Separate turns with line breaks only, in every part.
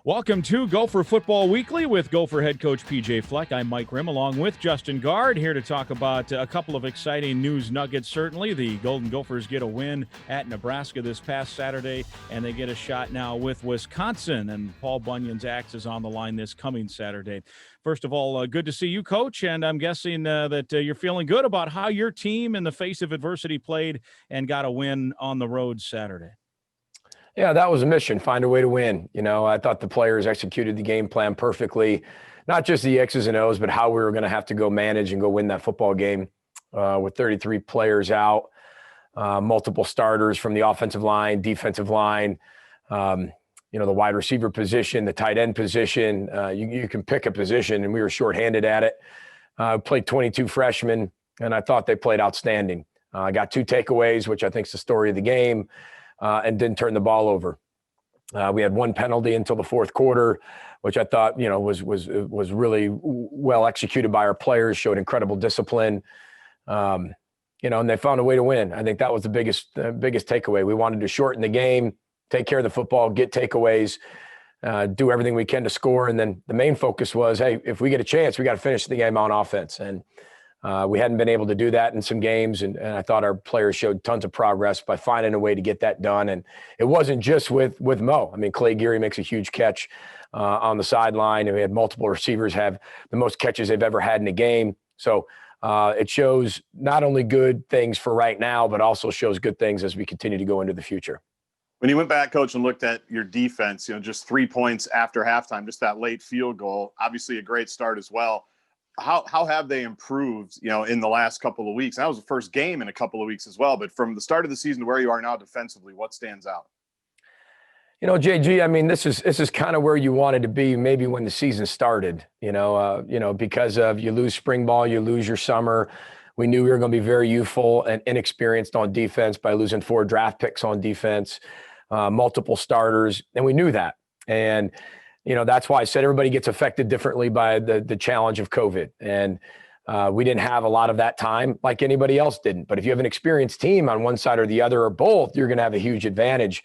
Welcome to Gopher Football Weekly with Gopher head coach PJ Fleck. I'm Mike Grimm along with Justin Guard here to talk about a couple of exciting news nuggets. Certainly, the Golden Gophers get a win at Nebraska this past Saturday, and they get a shot now with Wisconsin, and Paul Bunyan's axe is on the line this coming Saturday. First of all, good to see you, Coach, and I'm guessing that you're feeling good about how your team in the face of adversity played and got a win on the road Saturday.
Yeah, that was a mission, find a way to win. You know, I thought the players executed the game plan perfectly, not just the X's and O's, but how we were going to have to go manage and go win that football game with 33 players out, multiple starters from the offensive line, defensive line, the wide receiver position, the tight end position. You can pick a position, and we were shorthanded at it. Played 22 freshmen, and I thought they played outstanding. I got 2 takeaways, which I think is the story of the game. And didn't turn the ball over. We had 1 penalty until the fourth quarter, which I thought, was really well executed by our players, showed incredible discipline, and they found a way to win. I think that was the biggest takeaway. We wanted to shorten the game, take care of the football, get takeaways, do everything we can to score. And then the main focus was, hey, if we get a chance, we got to finish the game on offense. And we hadn't been able to do that in some games, and I thought our players showed tons of progress by finding a way to get that done. And it wasn't just with Mo. I mean, Clay Geary makes a huge catch on the sideline, and we had multiple receivers have the most catches they've ever had in a game. So it shows not only good things for right now, but also shows good things as we continue to go into the future.
When you went back, Coach, and looked at your defense, just 3 points after halftime, just that late field goal, obviously a great start as well. How have they improved, in the last couple of weeks? That was the first game in a couple of weeks as well. But from the start of the season to where you are now defensively, what stands out?
JG, I mean, this is kind of where you wanted to be maybe when the season started, because of you lose spring ball, you lose your summer. We knew we were going to be very youthful and inexperienced on defense by losing 4 draft picks on defense, multiple starters. And we knew that. And that's why I said everybody gets affected differently by the challenge of COVID. And we didn't have a lot of that time like anybody else didn't. But if you have an experienced team on one side or the other or both, you're going to have a huge advantage.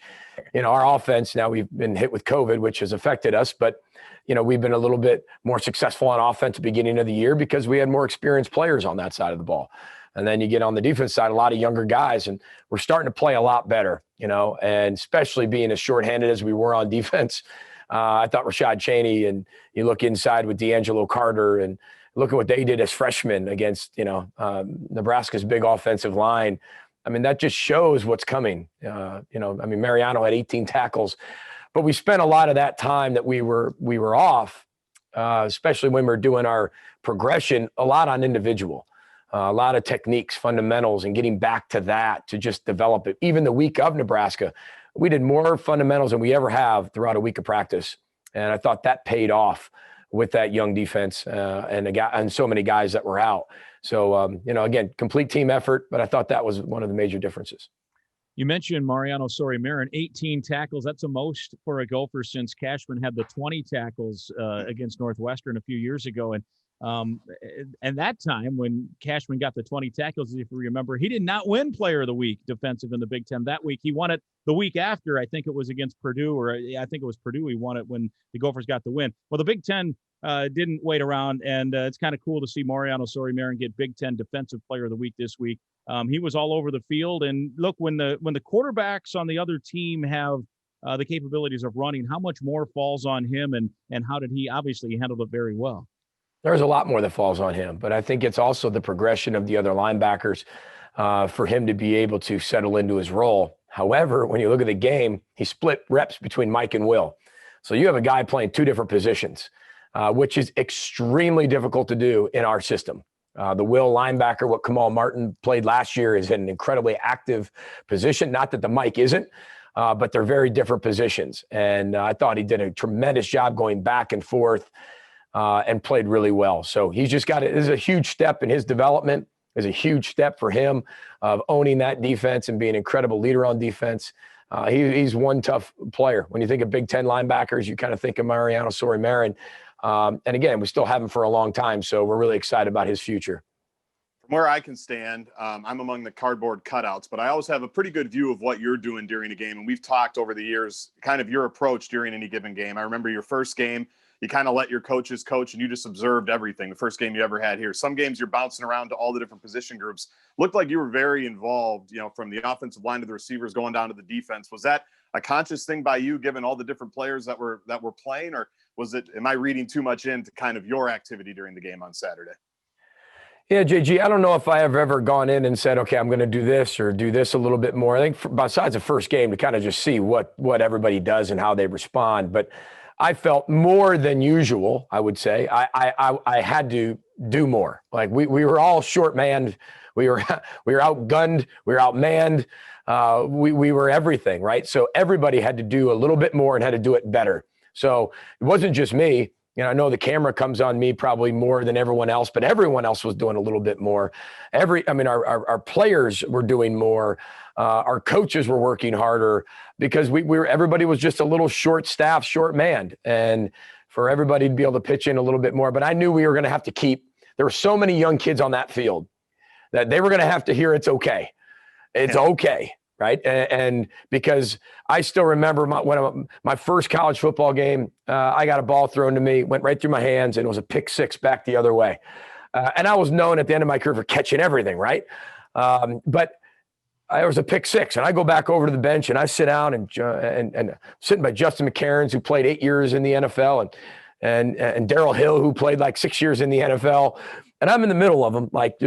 Our offense, now we've been hit with COVID, which has affected us. But, we've been a little bit more successful on offense at the beginning of the year because we had more experienced players on that side of the ball. And then you get on the defense side, a lot of younger guys, and we're starting to play a lot better, and especially being as shorthanded as we were on defense. I thought Rashad Cheney, and you look inside with D'Angelo Carter, and look at what they did as freshmen against, Nebraska's big offensive line. I mean, that just shows what's coming. Mariano had 18 tackles, but we spent a lot of that time that we were off, especially when we're doing our progression, a lot on individual, a lot of techniques, fundamentals, and getting back to that to just develop it. Even the week of Nebraska, we did more fundamentals than we ever have throughout a week of practice. And I thought that paid off with that young defense and so many guys that were out. So, again, complete team effort, but I thought that was one of the major differences.
You mentioned Mariano Marin, 18 tackles. That's the most for a Gopher since Cashman had the 20 tackles against Northwestern a few years ago. And that time when Cashman got the 20 tackles, if you remember, he did not win Player of the Week defensive in the Big Ten that week. He won it the week after. I think it was against Purdue, or I think it was Purdue. He won it when the Gophers got the win. Well, the Big Ten didn't wait around, and it's kind of cool to see Mariano Marin get Big Ten Defensive Player of the Week this week. He was all over the field, and look, when the quarterbacks on the other team have the capabilities of running, how much more falls on him, and how did he obviously handled it very well?
There's a lot more that falls on him, but I think it's also the progression of the other linebackers for him to be able to settle into his role. However, when you look at the game, he split reps between Mike and Will. So you have a guy playing 2 different positions, which is extremely difficult to do in our system. The Will linebacker, what Kamal Martin played last year, is in an incredibly active position. Not that the Mike isn't, but they're very different positions. And I thought he did a tremendous job going back and forth. And played really well. So he's just got it. This is a huge step in his development. It's a huge step for him of owning that defense and being an incredible leader on defense. He's one tough player. When you think of Big Ten linebackers, you kind of think of Mariano Marin. And again, we still have him for a long time. So we're really excited about his future.
From where I can stand, I'm among the cardboard cutouts, but I always have a pretty good view of what you're doing during a game. And we've talked over the years, kind of your approach during any given game. I remember your first game, you kind of let your coaches coach and you just observed everything. The first game you ever had here. Some games you're bouncing around to all the different position groups. Looked like you were very involved, from the offensive line to the receivers going down to the defense. Was that a conscious thing by you, given all the different players that were playing, or am I reading too much into kind of your activity during the game on Saturday?
Yeah, JG, I don't know if I have ever gone in and said, okay, I'm going to do this or do this a little bit more. I think besides the first game, to kind of just see what everybody does and how they respond. But I felt more than usual, I would say. I had to do more. Like we were all short-manned. We were outgunned. We were outmanned. We were everything, right? So everybody had to do a little bit more and had to do it better. So it wasn't just me. I know the camera comes on me probably more than everyone else, but everyone else was doing a little bit more. Our players were doing more. Our coaches were working harder because everybody was just a little short-staffed, short-manned, and for everybody to be able to pitch in a little bit more. But I knew we were going to have to there were so many young kids on that field that they were going to have to hear it's okay. It's okay. Right. And because I still remember my first college football game, I got a ball thrown to me, went right through my hands, and it was a pick six back the other way. And I was known at the end of my career for catching everything. Right. But I was a pick six, and I go back over to the bench and I sit down and sitting by Justin McCarron, who played 8 years in the NFL, and Darrell Hill, who played like 6 years in the NFL. And I'm in the middle of them, like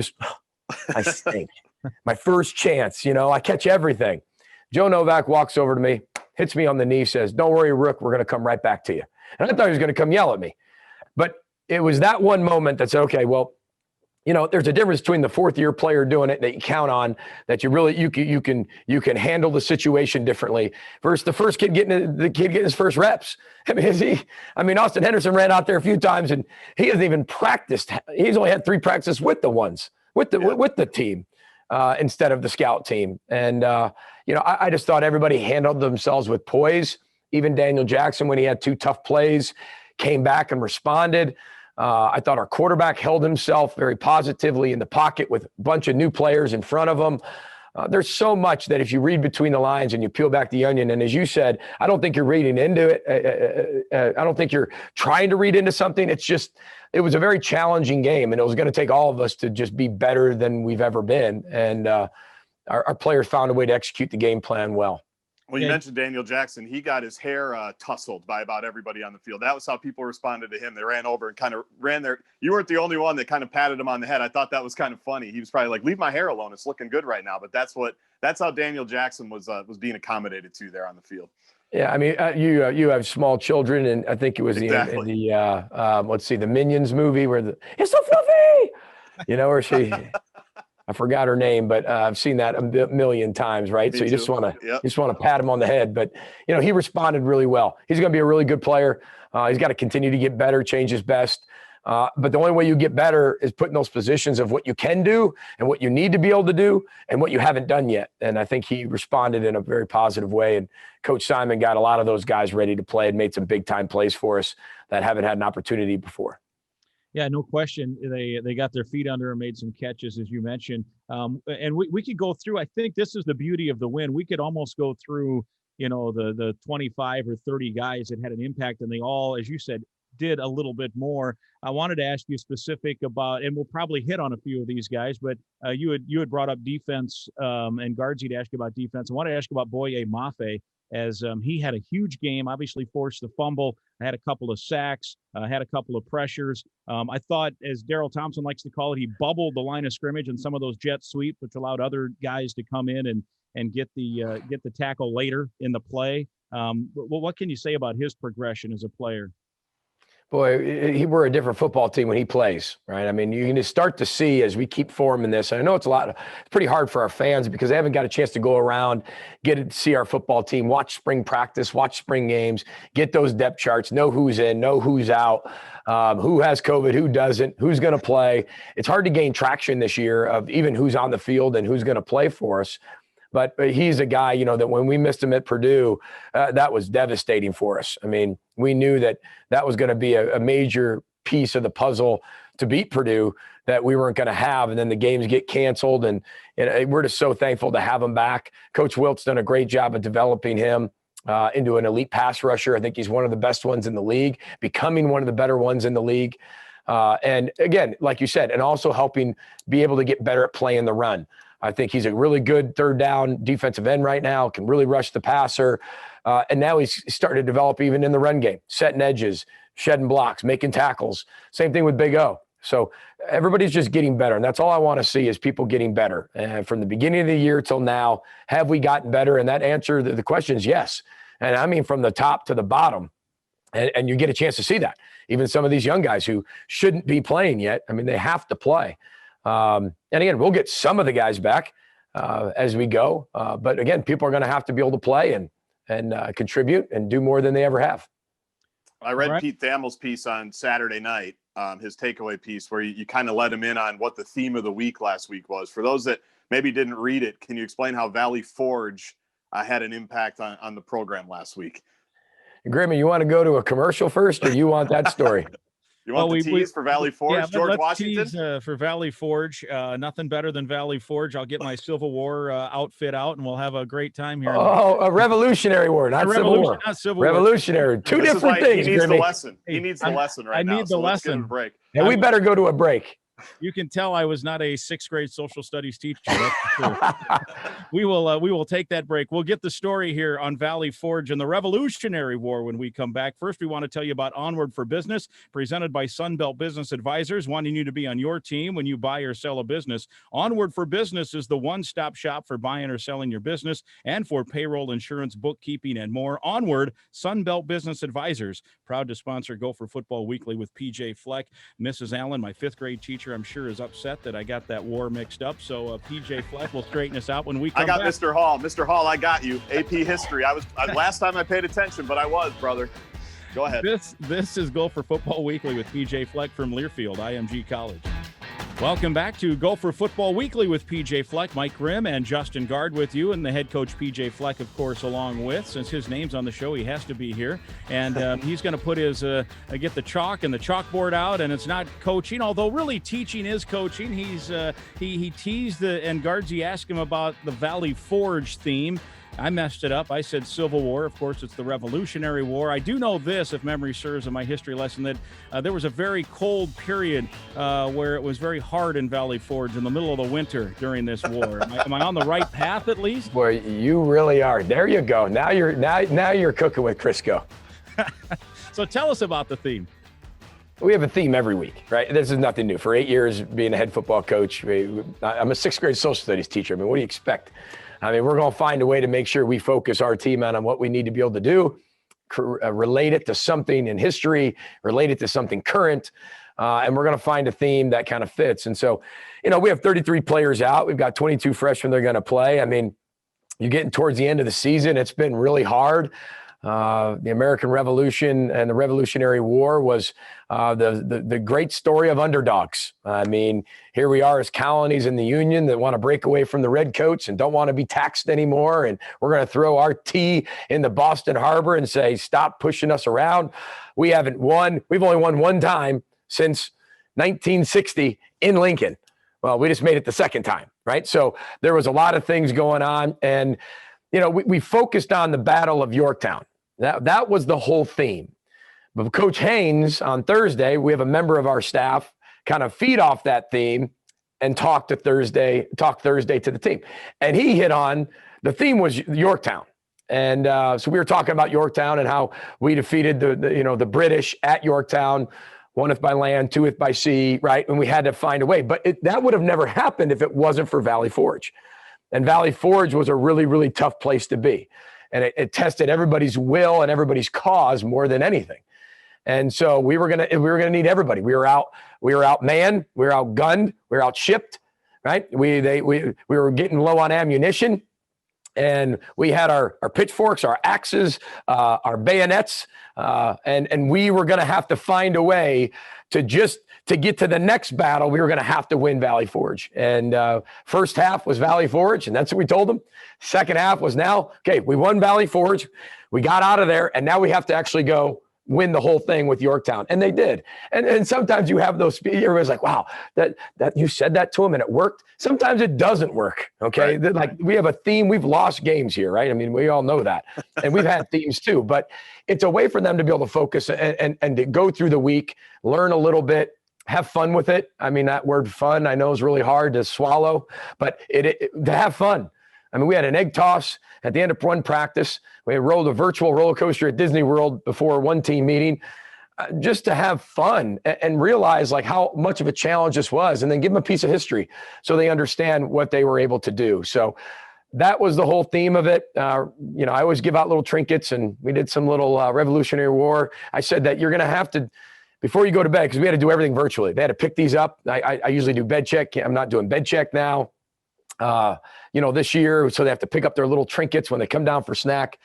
I stink. My first chance, I catch everything. Joe Novak walks over to me, hits me on the knee, says, "Don't worry, Rook, we're going to come right back to you." And I thought he was going to come yell at me. But it was that one moment that said, okay, well, there's a difference between the fourth-year player doing it that you count on, that you can handle the situation differently, versus the first kid getting his first reps. Austin Henderson ran out there a few times and he hasn't even practiced. He's only had 3 practices with the team. Instead of the scout team. And, I just thought everybody handled themselves with poise. Even Daniel Jackson, when he had 2 tough plays, came back and responded. I thought our quarterback held himself very positively in the pocket with a bunch of new players in front of him. There's so much that if you read between the lines and you peel back the onion, and as you said, I don't think you're reading into it. I don't think you're trying to read into something. It was a very challenging game, and it was going to take all of us to just be better than we've ever been. And our players found a way to execute the game plan well.
Well, you mentioned Daniel Jackson. He got his hair tussled by about everybody on the field. That was how people responded to him. They ran over and kind of ran there. You weren't the only one that kind of patted him on the head. I thought that was kind of funny. He was probably like, "Leave my hair alone. It's looking good right now." But that's how Daniel Jackson was being accommodated to there on the field.
Yeah, you have small children, and I think it was
exactly.
the Minions movie where it's so fluffy, where she. I forgot her name, but I've seen that a million times, right?
Me
so you
too.
just want to
Yep.
just want to pat him on the head. But he responded really well. He's going to be a really good player. He's got to continue to get better, change his best. But the only way you get better is put in those positions of what you can do and what you need to be able to do and what you haven't done yet. And I think he responded in a very positive way. And Coach Simon got a lot of those guys ready to play and made some big time plays for us that haven't had an opportunity before.
Yeah, no question. They got their feet under and made some catches, as you mentioned. And we could go through. I think this is the beauty of the win. We could almost go through, the 25 or 30 guys that had an impact, and they all, as you said, did a little bit more. I wanted to ask you specific about, and we'll probably hit on a few of these guys, but you had brought up defense, and Guardsy to ask you about defense. I wanted to ask you about Boye Mafe, as he had a huge game, obviously forced the fumble, had a couple of sacks, had a couple of pressures. I thought, as Daryl Thompson likes to call it, he bubbled the line of scrimmage in some of those jet sweeps, which allowed other guys to come in and get the tackle later in the play. What can you say about his progression as a player?
Boy, we're a different football team when he plays, right? You can just start to see as we keep forming this. And I know it's pretty hard for our fans because they haven't got a chance to go around, get to see our football team, watch spring practice, watch spring games, get those depth charts, know who's in, know who's out, who has COVID, who doesn't, who's going to play. It's hard to gain traction this year of even who's on the field and who's going to play for us. But he's a guy, that when we missed him at Purdue, that was devastating for us. We knew that was going to be a major piece of the puzzle to beat Purdue that we weren't going to have. And then the games get canceled. And we're just so thankful to have him back. Coach Wilt's done a great job of developing him into an elite pass rusher. I think he's one of the best ones in the league, becoming one of the better ones in the league. And again, like you said, and also helping be able to get better at playing the run. I think he's a really good third down defensive end right now, can really rush the passer. And now he's starting to develop even in the run game, setting edges, shedding blocks, making tackles. Same thing with Big O. So everybody's just getting better. And that's all I want to see is people getting better. And from the beginning of the year till now, have we gotten better? And that answer, the question is yes. And I mean, from the top to the bottom. And you get a chance to see that. Even some of these young guys who shouldn't be playing yet, I mean, they have to play. And again, we'll get some of the guys back as we go. But again, people are going to have to be able to play and contribute and do more than they ever have.
I read Pete Thamel's piece on Saturday night, his takeaway piece, where you kind of let him in on what the theme of the week last week was. For those that maybe didn't read it, can you explain how Valley Forge had an impact on the program last week?
Grimmy, you want to go to a commercial first, or you want that story?
You want the tease for Valley Forge,
yeah,
George
let's
Washington?
Tease, for Valley Forge, nothing better than Valley Forge. I'll get my Civil War outfit out, and we'll have a great time here.
Oh, a Revolutionary War, not Civil War.
Not Civil
Revolutionary.
War.
Two different things,
He needs
Grimmy.
the lesson. He needs the lesson right now.
I need the lesson.
Let's give him a break.
And we better go to a break.
You can tell I was not a sixth grade social studies teacher. That's for sure. We will take that break. We'll get the story here on Valley Forge and the Revolutionary War when we come back. First, we want to tell you about Onward for Business, presented by Sunbelt Business Advisors, wanting you to be on your team when you buy or sell a business. Onward for Business is the one-stop shop for buying or selling your business and for payroll, insurance, bookkeeping, and more. Onward, Sunbelt Business Advisors, proud to sponsor Gopher Football Weekly with PJ Fleck. Mrs. Allen, my fifth grade teacher, I'm sure is upset that I got that war mixed up. So PJ Fleck will straighten us out when we come back.
I got Mr. Hall. Mr. Hall, I got you. AP history. Last time I paid attention, but I was, brother. Go ahead.
This is Gopher Football Weekly with PJ Fleck from Learfield, IMG College. Welcome back to Gopher Football Weekly with PJ Fleck, Mike Grimm, and Justin Gard with you, and the head coach PJ Fleck, of course, along with. Since his name's on the show, he has to be here, and he's going to put his get the chalk and the chalkboard out. And it's not coaching, although really teaching is coaching. He teased and Guardsy asked him about the Valley Forge theme. I messed it up. I said Civil War. Of course, it's the Revolutionary War. I do know this, if memory serves, in my history lesson, that there was a very cold period where it was very hard in Valley Forge in the middle of the winter during this war. Am I on the right path at least?
Boy, you really are. There you go. Now you're cooking with Crisco.
So tell us about the theme.
We have a theme every week, right? This is nothing new. For 8 years being a head football coach, I'm a sixth grade social studies teacher. I mean, what do you expect? I mean, we're going to find a way to make sure we focus our team on what we need to be able to do, relate it to something in history, relate it to something current, and we're going to find a theme that kind of fits. And so, we have 33 players out. We've got 22 freshmen that are going to play. I mean, you're getting towards the end of the season. It's been really hard. The American Revolution and the Revolutionary War was the great story of underdogs. I mean, here we are as colonies in the Union that want to break away from the redcoats and don't want to be taxed anymore. And we're going to throw our tea in the Boston Harbor and say, stop pushing us around. We haven't won. We've only won one time since 1960 in Lincoln. Well, we just made it the second time, right? So there was a lot of things going on. And, we focused on the Battle of Yorktown. That was the whole theme. But Coach Haynes on Thursday, we have a member of our staff kind of feed off that theme and talk Thursday to the team. And he hit on, the theme was Yorktown. And so we were talking about Yorktown and how we defeated the British at Yorktown, 1th by land, 2th by sea, right? And we had to find a way. But that would have never happened if it wasn't for Valley Forge. And Valley Forge was a really, really tough place to be. And it tested everybody's will and everybody's cause more than anything. And so we were gonna need everybody. We were outmanned, we were outgunned, we were outshipped, right? We were getting low on ammunition, and we had our pitchforks, our axes, our bayonets, and we were gonna have to find a way to get to the next battle. We were going to have to win Valley Forge. And first half was Valley Forge, and that's what we told them. Second half was we won Valley Forge. We got out of there, and now we have to actually go win the whole thing with Yorktown. And they did. And sometimes you have those, everybody's like, wow, that you said that to them and it worked. Sometimes it doesn't work. Okay.
Right.
Like we have a theme. We've lost games here, right? I mean, we all know that. And we've had themes too, but it's a way for them to be able to focus and to go through the week, learn a little bit, have fun with it. I mean, that word fun, I know is really hard to swallow, but to have fun. I mean, we had an egg toss at the end of one practice. We rolled a virtual roller coaster at Disney World before one team meeting, just to have fun and realize like how much of a challenge this was, and then give them a piece of history so they understand what they were able to do. So that was the whole theme of it. I always give out little trinkets, and we did some little Revolutionary War. I said that you're going to have to, before you go to bed, because we had to do everything virtually. They had to pick these up. I usually do bed check. I'm not doing bed check now. This year, so they have to pick up their little trinkets when they come down for snack.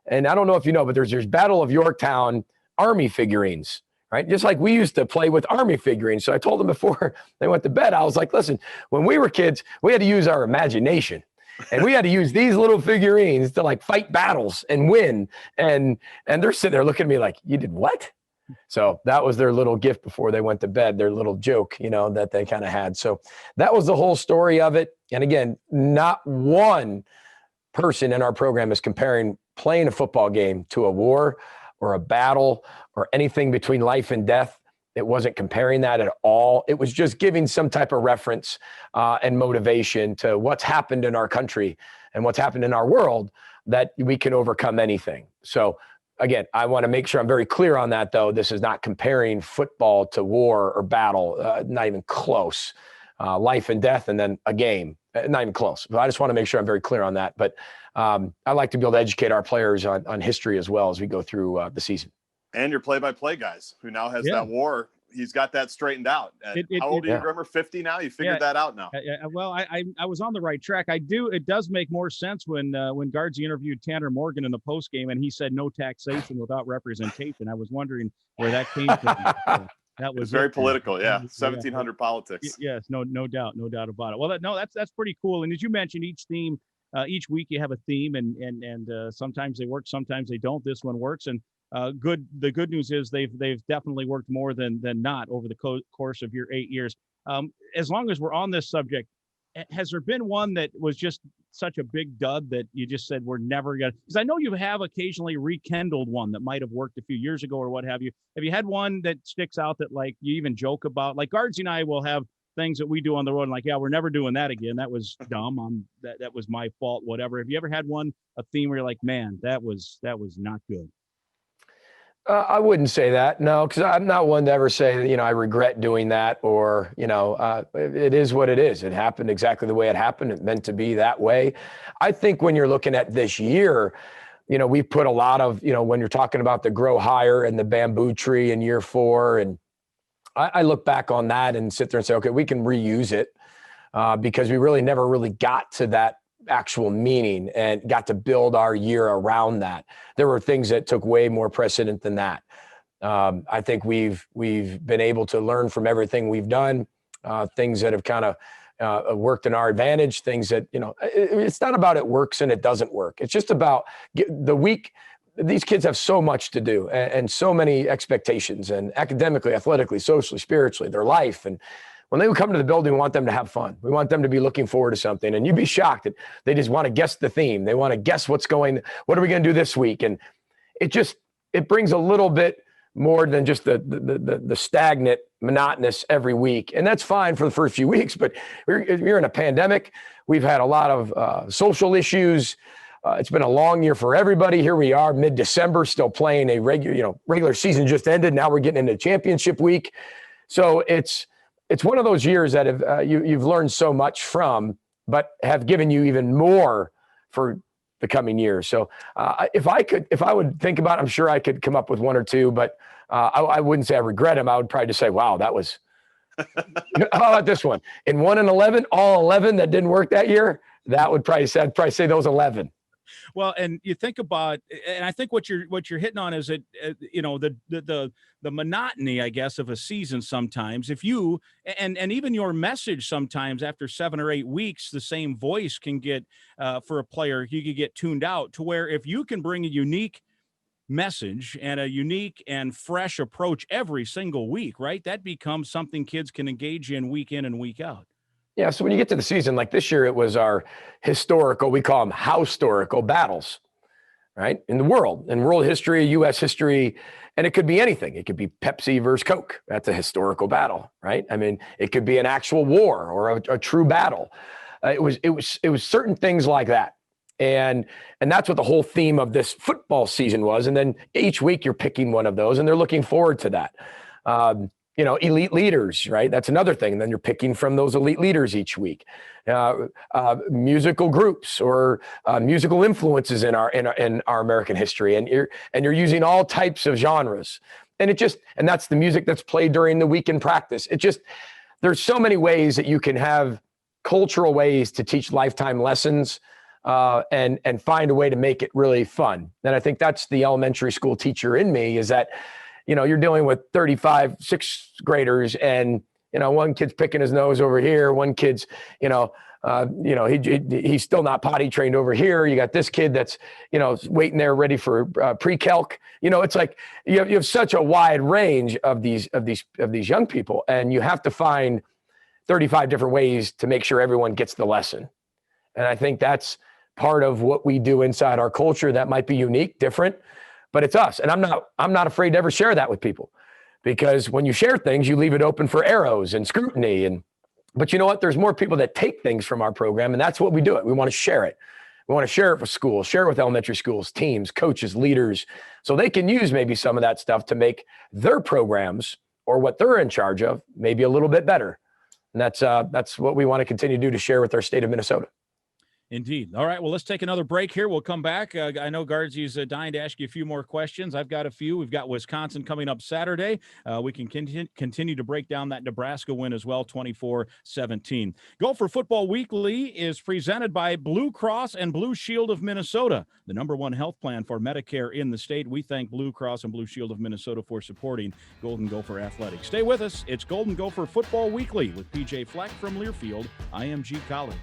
And I don't know if you know, but there's Battle of Yorktown Army figurines, right? Just like we used to play with Army figurines. So I told them before they went to bed, I was like, listen, when we were kids, we had to use our imagination. And we had to use these little figurines to like fight battles and win. And they're sitting there looking at me like, you did what? So that was their little gift before they went to bed, their little joke, that they kind of had. So that was the whole story of it. And again, not one person in our program is comparing playing a football game to a war or a battle or anything between life and death. It wasn't comparing that at all. It was just giving some type of reference and motivation to what's happened in our country and what's happened in our world, that we can overcome anything. So again, I want to make sure I'm very clear on that, though. This is not comparing football to war or battle, not even close. Life and death, and then a game, not even close. But I just want to make sure I'm very clear on that. But I like to be able to educate our players on history as well as we go through the season.
And your play-by-play guys, who now has that war. He's got that straightened out. How old are you, Grimmer? 50 now? You figured that out now.
Well, I was on the right track. It does make more sense when Guardsy interviewed Tanner Morgan in the postgame, and he said no taxation without representation. I was wondering where that came from. That was
very political. Yeah. 1700 politics.
Yes. No doubt about it. Well, that's pretty cool. And as you mentioned, each week you have a theme, and sometimes they work, sometimes they don't. This one works. And the good news is they've definitely worked more than not over the course of your 8 years. As long as we're on this subject, has there been one that was just such a big dud that you just said we're never gonna? Because I know you have occasionally rekindled one that might have worked a few years ago or what have you. Have you had one that sticks out that like you even joke about? Like Guardsy and I will have things that we do on the road, and like, yeah, we're never doing that again. That was dumb. That was my fault. Whatever. Have you ever had a theme where you're like, man, that was not good?
I wouldn't say that, no, because I'm not one to ever say, I regret doing that, or, it is what it is. It happened exactly the way it happened. It meant to be that way. I think when you're looking at this year, we put a lot of, when you're talking about the grow higher and the bamboo tree in year 4, and I look back on that and sit there and say, okay, we can reuse it because we really never really got to that actual meaning and got to build our year around that. There were things that took way more precedent than that. I think we've been able to learn from everything we've done, things that have kind of worked in our advantage, things that, it's not about it works and it doesn't work. It's just about the week. These kids have so much to do and so many expectations, and academically, athletically, socially, spiritually, their life. And when they come to the building, we want them to have fun. We want them to be looking forward to something. And you'd be shocked that they just want to guess the theme. They want to guess what are we going to do this week? And it brings a little bit more than just the stagnant, monotonous every week. And that's fine for the first few weeks, but you're in a pandemic. We've had a lot of social issues. It's been a long year for everybody. Here we are, mid-December, still playing a regular season just ended. Now we're getting into championship week. So it's one of those years that you've learned so much from, but have given you even more for the coming years. So if I would think about it, I'm sure I could come up with one or two, but I wouldn't say I regret them. I would probably just say, wow, that was, how about this one? In 1 and 11, all 11 that didn't work that year, I'd probably say those 11.
Well, and you think about, and I think what you're hitting on is that the monotony, I guess, of a season sometimes. If you and even your message sometimes after 7 or 8 weeks, the same voice can get for a player, you could get tuned out to where if you can bring a unique message and a unique and fresh approach every single week, right? That becomes something kids can engage in and week out.
Yeah, so when you get to the season, like this year, it was our historical, we call them historical battles, right? In the world, in world history, U.S. history, and it could be anything. It could be Pepsi versus Coke. That's a historical battle, right? I mean, it could be an actual war or a true battle. It was certain things like that. And that's what the whole theme of this football season was. And then each week you're picking one of those, and they're looking forward to that. Elite leaders, right? That's another thing. And then you're picking from those elite leaders each week. Musical groups or musical influences in our American history, and you're using all types of genres. And that's the music that's played during the week in practice. There's so many ways that you can have cultural ways to teach lifetime lessons. And find a way to make it really fun. And I think that's the elementary school teacher in me, is that, you're dealing with 35 sixth graders, and, one kid's picking his nose over here. One kid's, he's still not potty trained over here. You got this kid that's, waiting there ready for pre-calc. It's like you have such a wide range of these young people, and you have to find 35 different ways to make sure everyone gets the lesson. And I think that's part of what we do inside our culture that might be unique, different, but it's us. And I'm not afraid to ever share that with people, because when you share things, you leave it open for arrows and scrutiny. But you know what? There's more people that take things from our program, and that's what we do it. We want to share it. We want to share it with schools, share it with elementary schools, teams, coaches, leaders, so they can use maybe some of that stuff to make their programs or what they're in charge of maybe a little bit better. And that's what we want to continue to do, to share with our state of Minnesota.
Indeed. All right. Well, let's take another break here. We'll come back. I know Guardsy's dying to ask you a few more questions. I've got a few. We've got Wisconsin coming up Saturday. We can continue to break down that Nebraska win as well, 24-17. Gopher Football Weekly is presented by Blue Cross and Blue Shield of Minnesota, the #1 health plan for Medicare in the state. We thank Blue Cross and Blue Shield of Minnesota for supporting Golden Gopher Athletics. Stay with us. It's Golden Gopher Football Weekly with PJ Fleck from Learfield, IMG College.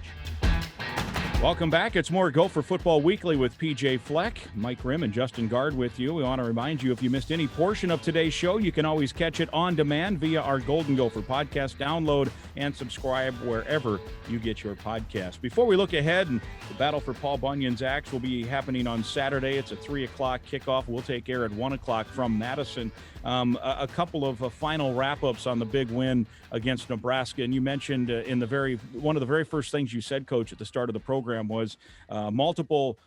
Welcome back. It's more Gopher Football Weekly with PJ Fleck, Mike Grimm, and Justin Guard with you. We want to remind you, if you missed any portion of today's show, you can always catch it on demand via our Golden Gopher podcast. Download and subscribe wherever you get your podcast. Before we look ahead, and the battle for Paul Bunyan's axe will be happening on Saturday. It's a 3 o'clock kickoff. We'll take air at 1 o'clock from Madison. A couple of final wrap-ups on the big win against Nebraska. And you mentioned one of the very first things you said, Coach, at the start of the program was multiple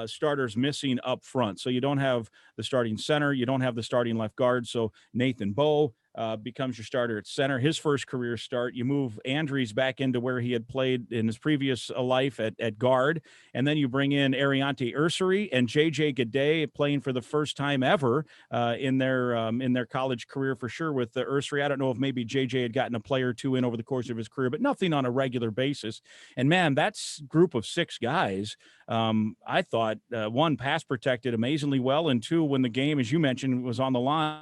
starters missing up front. So you don't have the starting center, you don't have the starting left guard. So Nathan Bowe becomes your starter at center, his first career start. You move Andries back into where he had played in his previous life at guard. And then you bring in Ariante Ursary and JJ Gaudet playing for the first time ever in their college career, for sure, with the Ursary. I don't know if maybe JJ had gotten a play or two in over the course of his career, but nothing on a regular basis. And man, that's group of 6 guys. I thought, one, pass protected amazingly well, and two, when the game, as you mentioned, was on the line,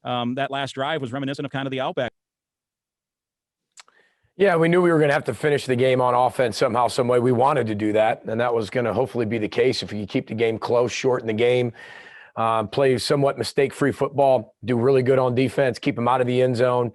that last drive was reminiscent of kind of the Outback.
Yeah, we knew we were going to have to finish the game on offense somehow, some way. We wanted to do that, and that was going to hopefully be the case if we could keep the game close, shorten the game, play somewhat mistake-free football, do really good on defense, keep them out of the end zone.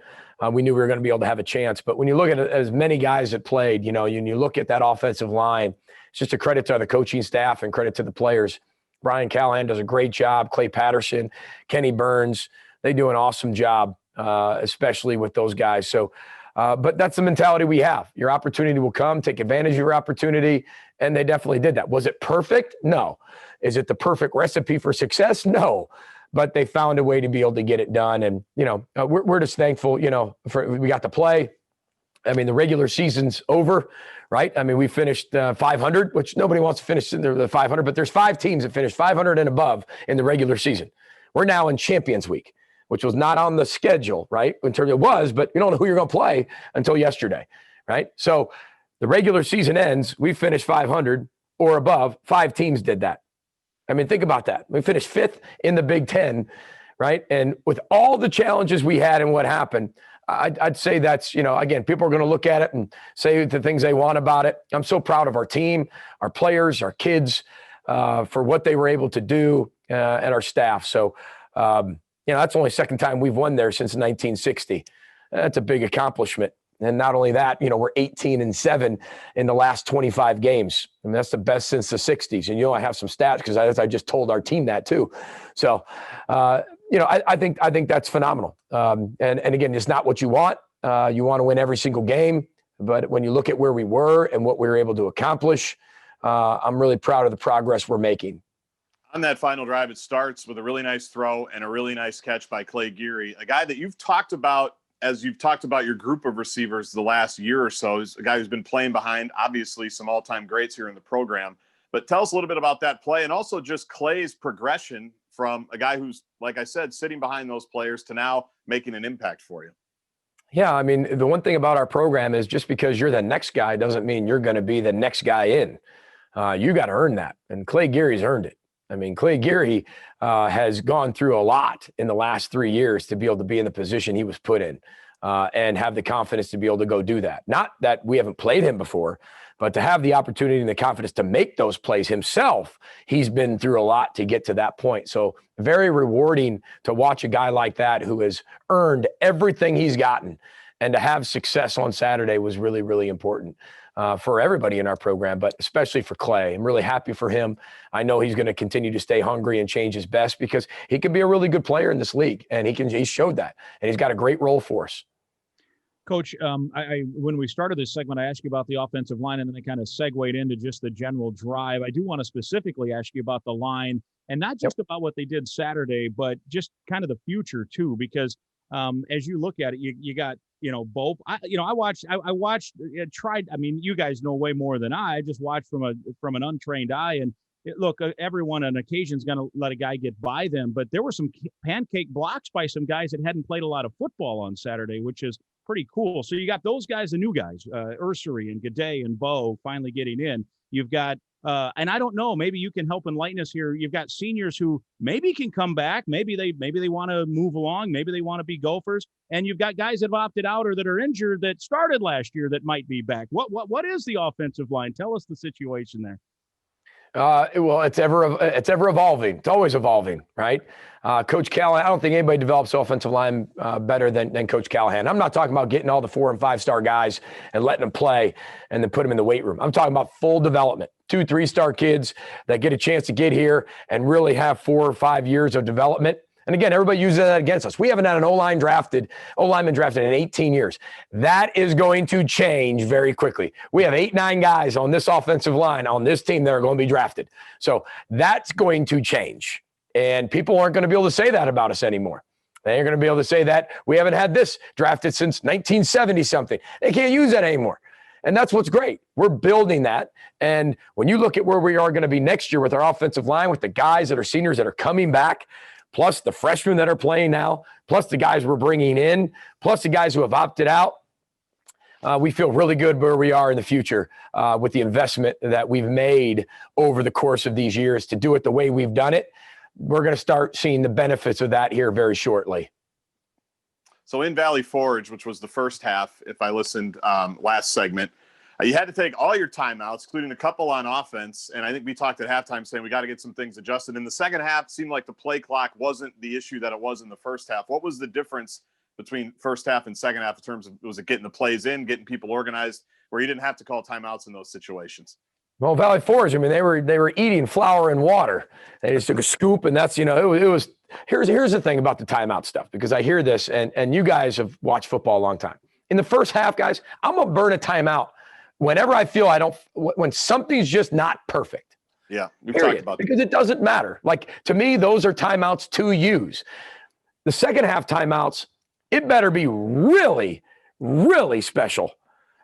We knew we were going to be able to have a chance. But when you look at as many guys that played, and you look at that offensive line, it's just a credit to the coaching staff and credit to the players. Brian Callahan does a great job. Clay Patterson, Kenny Burns, they do an awesome job, especially with those guys. So, but that's the mentality we have. Your opportunity will come. Take advantage of your opportunity, and they definitely did that. Was it perfect? No. Is it the perfect recipe for success? No. But they found a way to be able to get it done, and we're just thankful. We got to play. I mean, the regular season's over, right? I mean, we finished 500, which nobody wants to finish in the 500, but there's 5 teams that finished 500 and above in the regular season. We're now in Champions Week, which was not on the schedule, right? In terms of it was, but you don't know who you're going to play until yesterday, right? So the regular season ends, we finished 500 or above. 5 teams did that. I mean, think about that. We finished 5th in the Big Ten, right? And with all the challenges we had and what happened, I'd say that's, again, people are going to look at it and say the things they want about it. I'm so proud of our team, our players, our kids, for what they were able to do, and our staff. So, that's only the second time we've won there since 1960. That's a big accomplishment. And not only that, we're 18-7 in the last 25 games. I mean, that's the best since the 60s. And, I have some stats because I just told our team that too. So, I think that's phenomenal. And again, it's not what you want. You want to win every single game. But when you look at where we were and what we were able to accomplish, I'm really proud of the progress we're making.
On that final drive, it starts with a really nice throw and a really nice catch by Clay Geary, a guy that you've talked about as you've talked about your group of receivers the last year or so. Is a guy who's been playing behind, obviously, some all-time greats here in the program. But tell us a little bit about that play and also just Clay's progression from a guy who's, like I said, sitting behind those players to now making an impact for you.
Yeah, I mean, the one thing about our program is just because you're the next guy doesn't mean you're going to be the next guy in. You got to earn that. And Clay Geary's earned it. I mean, Clay Geary has gone through a lot in the last 3 years to be able to be in the position he was put in and have the confidence to be able to go do that. Not that we haven't played him before, but to have the opportunity and the confidence to make those plays himself. He's been through a lot to get to that point. So very rewarding to watch a guy like that who has earned everything he's gotten, and to have success on Saturday was really, really important. For everybody in our program, but especially for Clay. I'm really happy for him. I know he's going to continue to stay hungry and change his best because he can be a really good player in this league, and he showed that, and he's got a great role for us.
Coach, when we started this segment, I asked you about the offensive line, and then I kind of segued into just the general drive. I do want to specifically ask you about the line, and not just about what they did Saturday, but just kind of the future too, because as you look at it, you got, both. I mean, you guys know way more than I just watched from an untrained eye. And look, everyone on occasion is going to let a guy get by them, but there were some pancake blocks by some guys that hadn't played a lot of football on Saturday, which is pretty cool. So you got those guys, the new guys, Ursary and Gaudet and Bo finally getting in. You've got, and I don't know, maybe you can help enlighten us here. You've got seniors who maybe can come back. Maybe they want to move along. Maybe they want to be Gophers. And you've got guys that have opted out or that are injured that started last year that might be back. What is the offensive line? Tell us the situation there.
Well, it's ever evolving. It's always evolving, right? Coach Callahan, I don't think anybody develops offensive line better than Coach Callahan. I'm not talking about getting all the 4- and 5-star guys and letting them play and then put them in the weight room. I'm talking about full development, 2- 3-star kids that get a chance to get here and really have 4 or 5 years of development. And again, everybody uses that against us. We haven't had an O-lineman drafted in 18 years. That is going to change very quickly. We have 8, 9 guys on this offensive line on this team that are going to be drafted. So that's going to change. And people aren't going to be able to say that about us anymore. They ain't going to be able to say that we haven't had this drafted since 1970 something. They can't use that anymore. And that's what's great. We're building that. And when you look at where we are going to be next year with our offensive line, with the guys that are seniors that are coming back, plus the freshmen that are playing now, plus the guys we're bringing in, plus the guys who have opted out, we feel really good where we are in the future with the investment that we've made over the course of these years to do it the way we've done it. We're going to start seeing the benefits of that here very shortly.
So in Valley Forge, which was the first half, if I listened last segment, you had to take all your timeouts, including a couple on offense. And I think we talked at halftime saying we got to get some things adjusted. In the second half, it seemed like the play clock wasn't the issue that it was in the first half. What was the difference between first half and second half in terms of, was it getting the plays in, getting people organized, where you didn't have to call timeouts in those situations?
Well, Valley Forge, I mean, they were eating flour and water. They just took a scoop, and that's, it was. Here's the thing about the timeout stuff, because I hear this, and you guys have watched football a long time. In the first half, guys, I'm gonna burn a timeout whenever I feel when something's just not perfect.
Yeah, we've talked about that.
Because it doesn't matter. Like, to me, those are timeouts to use. The second half timeouts, it better be really, really special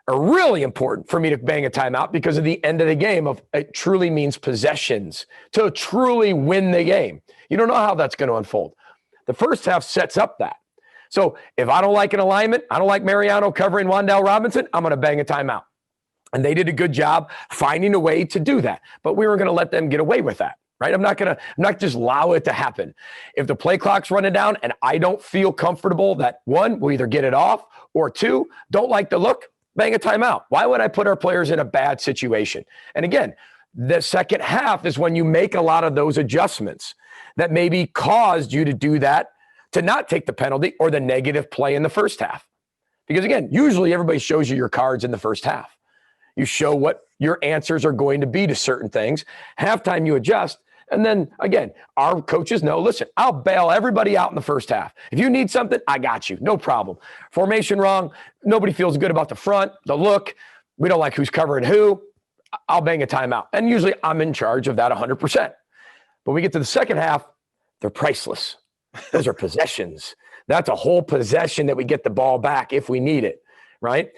or really important for me to bang a timeout, because of the end of the game it truly means possessions to truly win the game. You don't know how that's going to unfold. The first half sets up that. So if I don't like an alignment, I don't like Mariano covering Wan'Dale Robinson, I'm going to bang a timeout. And they did a good job finding a way to do that. But we were going to let them get away with that. right? I'm not just allow it to happen. If the play clock's running down and I don't feel comfortable that one, we'll either get it off, or two, don't like the look, bang a timeout. Why would I put our players in a bad situation? And again, the second half is when you make a lot of those adjustments that maybe caused you to do that, to not take the penalty or the negative play in the first half. Because again, usually everybody shows you your cards in the first half. You show what your answers are going to be to certain things. Halftime, you adjust. And then again, our coaches know, listen, I'll bail everybody out in the first half. If you need something, I got you. No problem. Formation wrong. Nobody feels good about the front, the look. We don't like who's covering who. I'll bang a timeout. And usually I'm in charge of that 100%. But we get to the second half, they're priceless. Those are possessions. That's a whole possession that we get the ball back if we need it, right?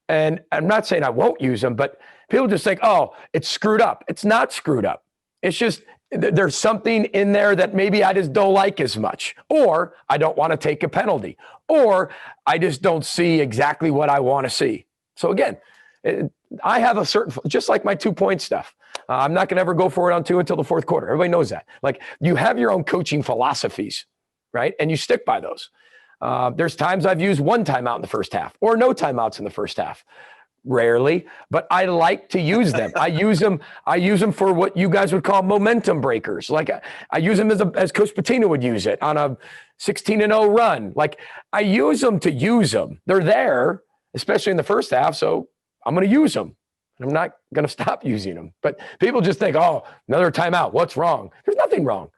And I'm not saying I won't use them, but people just think, oh, it's screwed up. It's not screwed up. It's just there's something in there that maybe I just don't like as much, or I don't want to take a penalty, or I just don't see exactly what I want to see. So again, I have a certain, just like my 2-point stuff. I'm not going to ever go for it on 2 until the fourth quarter. Everybody knows that. Like, you have your own coaching philosophies, right? And you stick by those. There's times I've used 1 timeout in the first half or no timeouts in the first half. Rarely, but I like to use them. I use them for what you guys would call momentum breakers. Like I use them as Coach Patino would use it on a 16-0 run. Like, I use them to use them. They're there, especially in the first half. So I'm going to use them. I'm not going to stop using them. But people just think, oh, another timeout. What's wrong? There's nothing wrong.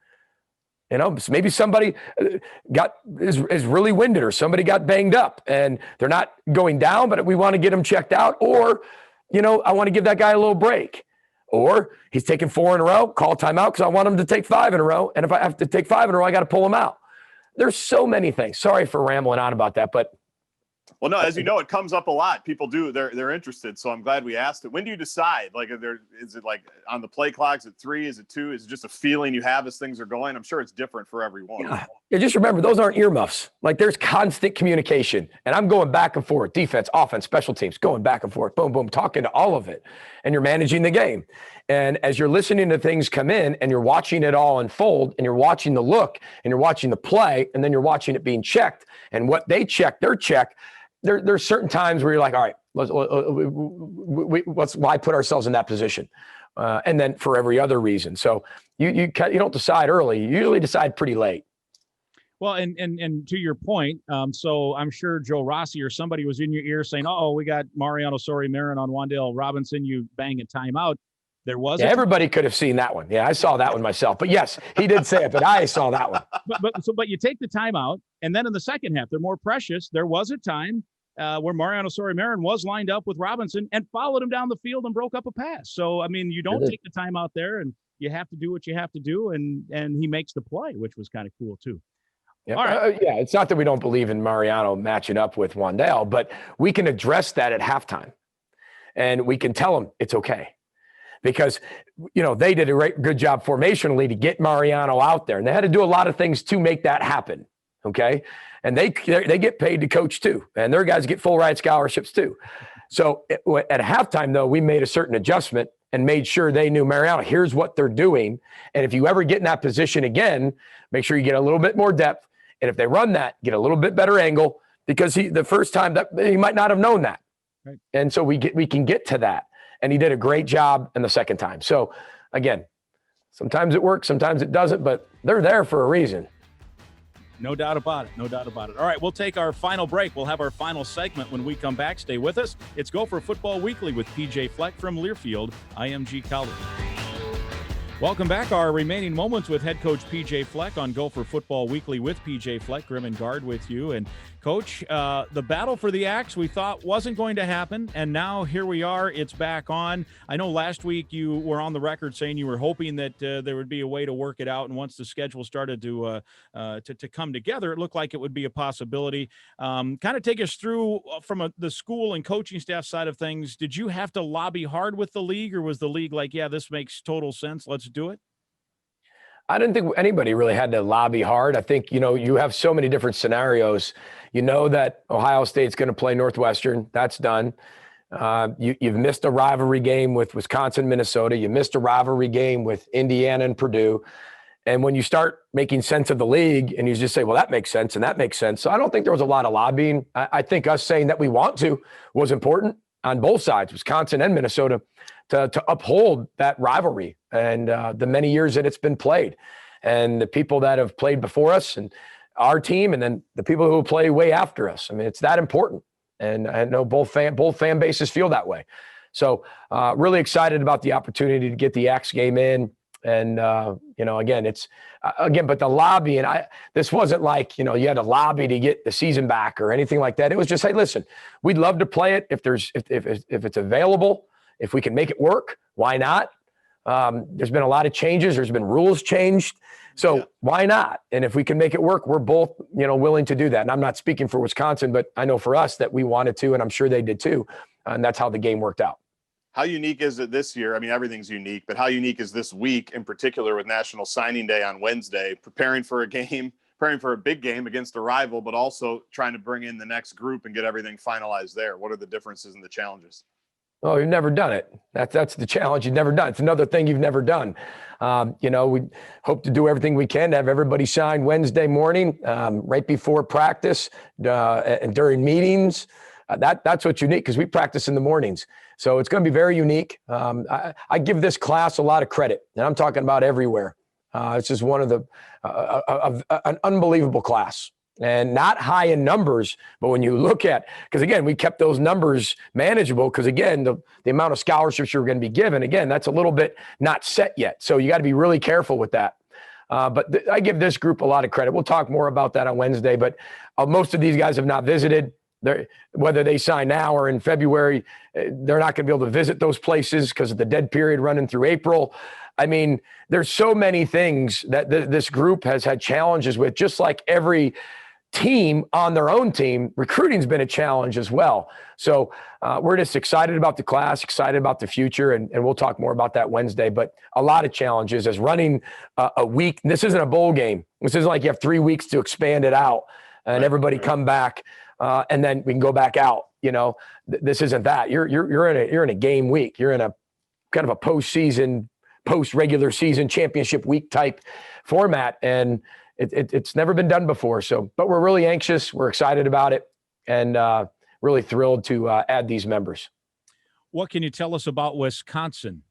You know, maybe somebody is really winded, or somebody got banged up and they're not going down, but we want to get them checked out. Or, you know, I want to give that guy a little break. Or he's taking 4 in a row, call timeout because I want him to take 5 in a row. And if I have to take 5 in a row, I got to pull him out. There's so many things. Sorry for rambling on about that, but.
Well, no, as you know, it comes up a lot. People do, they're interested. So I'm glad we asked it. When do you decide? Like, is it like on the play clock? Is it 3? Is it 2? Is it just a feeling you have as things are going? I'm sure it's different for everyone.
Yeah, just remember, those aren't earmuffs. Like, there's constant communication, and I'm going back and forth, defense, offense, special teams, going back and forth, boom, boom, talking to all of it. And you're managing the game. And as you're listening to things come in and you're watching it all unfold, and you're watching the look and you're watching the play, and then you're watching it being checked, and what they check, their check, there's certain times where you're like, all right, why put ourselves in that position? And then for every other reason. So you don't decide early. You usually decide pretty late.
Well, and to your point, so I'm sure Joe Rossi or somebody was in your ear saying, oh, we got Mariano Marin on Wan'Dale Robinson. You bang a timeout. There was
everybody could have seen that one. Yeah, I saw that one myself. But yes, he did say it, but I saw that one.
But you take the timeout, and then in the second half, they're more precious. There was a time where Mariano Marin was lined up with Robinson and followed him down the field and broke up a pass. So, I mean, you don't take the timeout there, and you have to do what you have to do, and he makes the play, which was kind of cool too.
Yeah. All right. Yeah, it's not that we don't believe in Mariano matching up with Wan'Dale, but we can address that at halftime, and we can tell him it's okay. Because, you know, they did a good job formationally to get Mariano out there. And they had to do a lot of things to make that happen, okay? And they get paid to coach too. And their guys get full ride scholarships too. So at halftime, though, we made a certain adjustment and made sure they knew, Mariano, here's what they're doing. And if you ever get in that position again, make sure you get a little bit more depth. And if they run that, get a little bit better angle, because the first time that he might not have known that. Right. And so we can get to that. And he did a great job in the second time. So, again, sometimes it works, sometimes it doesn't, but they're there for a reason.
No doubt about it. No doubt about it. All right, we'll take our final break. We'll have our final segment when we come back. Stay with us. It's Gopher Football Weekly with PJ Fleck from Learfield, IMG College. Welcome back. Our remaining moments with head coach PJ Fleck on Gopher Football Weekly with PJ Fleck, Grim and Guard with you. And Coach, the battle for the axe we thought wasn't going to happen, and now here we are. It's back on. I know last week you were on the record saying you were hoping that there would be a way to work it out, and once the schedule started to come together, it looked like it would be a possibility. Kind of take us through from the school and coaching staff side of things. Did you have to lobby hard with the league, or was the league like, yeah, this makes total sense, let's do it?
I didn't think anybody really had to lobby hard. I think, you know, you have so many different scenarios. You know that Ohio State's going to play Northwestern. That's done. You've missed a rivalry game with Wisconsin, Minnesota. You missed a rivalry game with Indiana and Purdue. And when you start making sense of the league and you just say, well, that makes sense and that makes sense. So I don't think there was a lot of lobbying. I think us saying that we want to was important on both sides, Wisconsin and Minnesota, to uphold that rivalry and the many years that it's been played. And the people that have played before us and our team, and then the people who will play way after us. I mean, it's that important. And I know both fan bases feel that way. So really excited about the opportunity to get the Axe game in. And, again, but the lobbying, this wasn't like, you had to lobby to get the season back or anything like that. It was just, hey, listen, we'd love to play it if it's available, if we can make it work, why not? There's been a lot of changes. There's been rules changed. So why not? And if we can make it work, we're both, willing to do that. And I'm not speaking for Wisconsin, but I know for us that we wanted to, and I'm sure they did too. And that's how the game worked out.
How unique is it this year? I mean, everything's unique, but how unique is this week in particular with National Signing Day on Wednesday, preparing for a big game against a rival, but also trying to bring in the next group and get everything finalized there? What are the differences and the challenges?
Oh, you've never done it. That's the challenge. You've never done. It's another thing you've never done. We hope to do everything we can to have everybody sign Wednesday morning, right before practice, and during meetings. That's what's unique because we practice in the mornings. So it's going to be very unique. I give this class a lot of credit, and I'm talking about everywhere. It's just one of an unbelievable class. And not high in numbers, but when you look at, because again, we kept those numbers manageable because again, the amount of scholarships you're going to be given, again, that's a little bit not set yet. So you got to be really careful with that. But I give this group a lot of credit. We'll talk more about that on Wednesday, but most of these guys have not visited. Whether they sign now or in February, they're not going to be able to visit those places because of the dead period running through April. I mean, there's so many things that this group has had challenges with, just like every team on their own team. Recruiting's been a challenge as well. So we're just excited about the class, excited about the future, and we'll talk more about that Wednesday. But a lot of challenges as running a week. This isn't a bowl game. This isn't like you have 3 weeks to expand it out and everybody come back and then we can go back out. This isn't that. You're in a game week. You're in a kind of a post-regular season championship week type format, and it's never been done before. So, but we're really anxious. We're excited about it, and really thrilled to add these members.
What can you tell us about Wisconsin?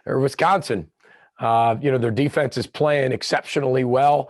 Or Wisconsin, their defense is playing exceptionally well.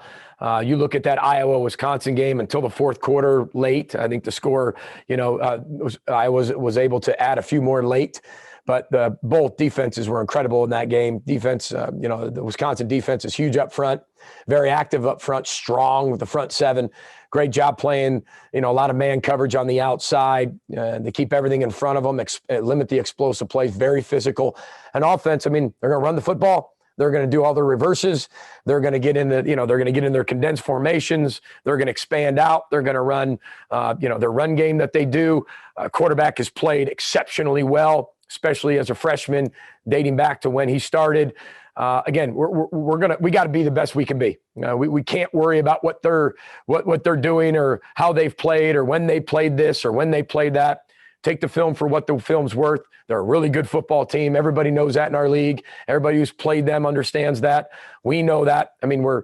You look at that Iowa-Wisconsin game until the fourth quarter late. I think the score, Iowa was able to add a few more late. But both defenses were incredible in that game. Defense, the Wisconsin defense is huge up front, very active up front, strong with the front seven. Great job playing, a lot of man coverage on the outside. They keep everything in front of them, limit the explosive plays, very physical. And offense, they're going to run the football. They're going to do all their reverses. They're going to get in they're going to get in their condensed formations. They're going to expand out. They're going to run, their run game that they do. Quarterback has played exceptionally well, especially as a freshman, dating back to when he started. Again, we got to be the best we can be. We can't worry about what they're doing or how they've played or when they played this or when they played that. Take the film for what the film's worth. They're a really good football team. Everybody knows that in our league. Everybody who's played them understands that. We know that. We're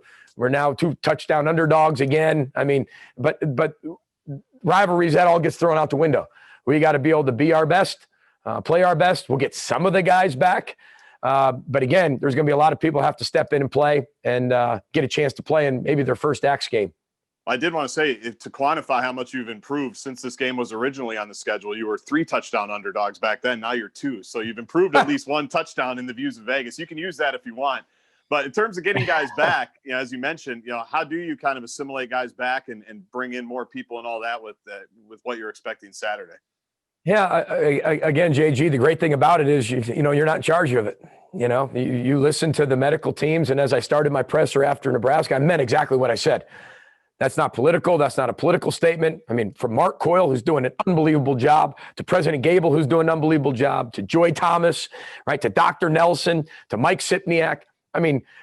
now 2 touchdown underdogs again. But rivalries, that all gets thrown out the window. We got to be able to be our best. Play our best. We'll get some of the guys back. But again, there's going to be a lot of people who have to step in and play and get a chance to play in maybe their first Axe game.
I did want to say, to quantify how much you've improved since this game was originally on the schedule, you were 3 touchdown underdogs back then. Now you're 2. So you've improved at least 1 touchdown in the views of Vegas. You can use that if you want. But in terms of getting guys back, as you mentioned, how do you kind of assimilate guys back and bring in more people and all that with what you're expecting Saturday?
Yeah, again, JG, the great thing about it is, you're not in charge of it. You listen to the medical teams. And as I started my presser after Nebraska, I meant exactly what I said. That's not political. That's not a political statement. From Mark Coyle, who's doing an unbelievable job, to President Gable, who's doing an unbelievable job, to Joy Thomas, right, to Dr. Nelson, to Mike Sipniak.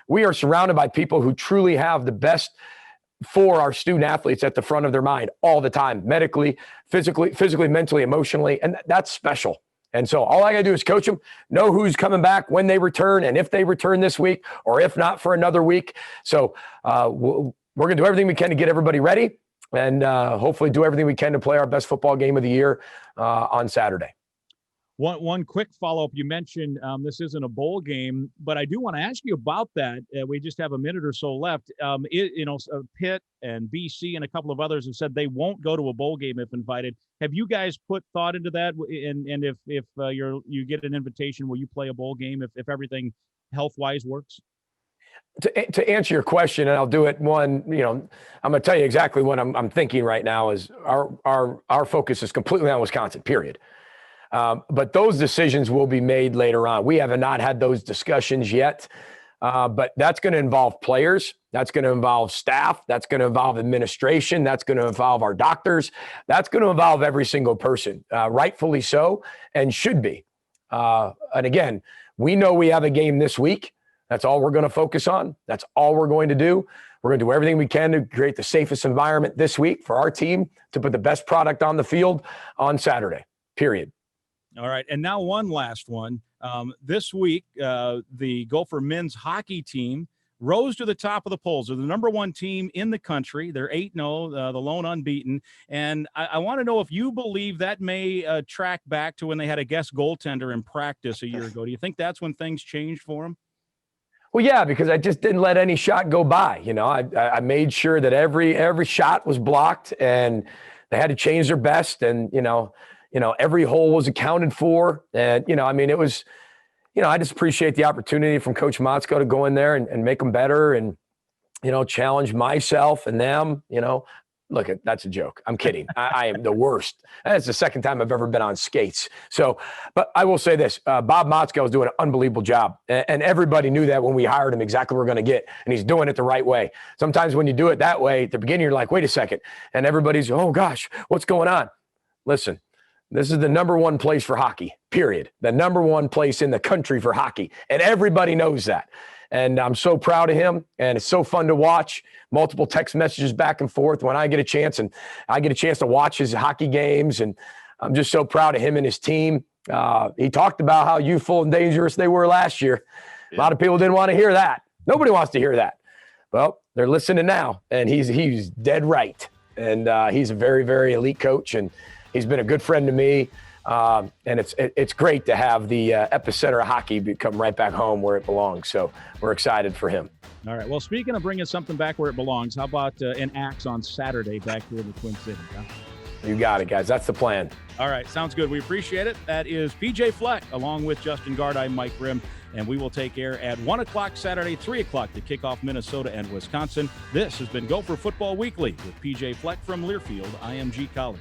We are surrounded by people who truly have the best for our student athletes at the front of their mind all the time, medically, physically, mentally, emotionally. And that's special. And so all I got to do is coach them, know who's coming back, when they return, and if they return this week, or if not, for another week. So we're going to do everything we can to get everybody ready, and hopefully do everything we can to play our best football game of the year on Saturday.
One quick follow-up. You mentioned this isn't a bowl game, but I do want to ask you about that. We just have a minute or so left. Pitt and BC and a couple of others have said they won't go to a bowl game if invited. Have you guys put thought into that? And if you get an invitation, will you play a bowl game if everything health-wise works?
To answer your question, and I'll do it I'm going to tell you exactly what I'm thinking right now. Is our focus is completely on Wisconsin, period. But those decisions will be made later on. We have not had those discussions yet, but that's going to involve players. That's going to involve staff. That's going to involve administration. That's going to involve our doctors. That's going to involve every single person, rightfully so, and should be. And again, we know we have a game this week. That's all we're going to focus on. That's all we're going to do. We're going to do everything we can to create the safest environment this week for our team to put the best product on the field on Saturday, period.
All right. And now one last one. This week, the Gopher men's hockey team rose to the top of the polls. They're the number one team in the country. They're 8-0, the lone unbeaten. And I want to know if you believe that may track back to when they had a guest goaltender in practice a year ago. Do you think that's when things changed for them?
Well, yeah, because I just didn't let any shot go by. I made sure that every shot was blocked, and they had to change their best, and every hole was accounted for. And, it was, I just appreciate the opportunity from Coach Motzko to go in there and make them better and, challenge myself and them. Look, that's a joke. I'm kidding. I am the worst. That's the second time I've ever been on skates. So, but I will say this, Bob Motzko is doing an unbelievable job. And everybody knew that when we hired him, exactly what we're going to get. And he's doing it the right way. Sometimes when you do it that way, at the beginning, you're like, wait a second. And everybody's, oh gosh, what's going on? Listen, this is the number one place for hockey, period. The number one place in the country for hockey. And everybody knows that. And I'm so proud of him, and it's so fun to watch. Multiple text messages back and forth when I get a chance, and I get a chance to watch his hockey games, and I'm just so proud of him and his team. He talked about how youthful and dangerous they were last year. Yeah. A lot of people didn't want to hear that. Nobody wants to hear that. Well, they're listening now, and he's dead right. And he's a very, very elite coach, and he's been a good friend to me. And it's great to have the epicenter of hockey come right back home where it belongs. So we're excited for him.
All right. Well, speaking of bringing something back where it belongs, how about an axe on Saturday back here in the Twin Cities? Huh?
You got it, guys. That's the plan.
All right. Sounds good. We appreciate it. That is PJ Fleck along with Justin Gard. I'm Mike Grimm, and we will take air at 1 o'clock Saturday, 3 o'clock to kick off Minnesota and Wisconsin. This has been Gopher Football Weekly with PJ Fleck from Learfield IMG College.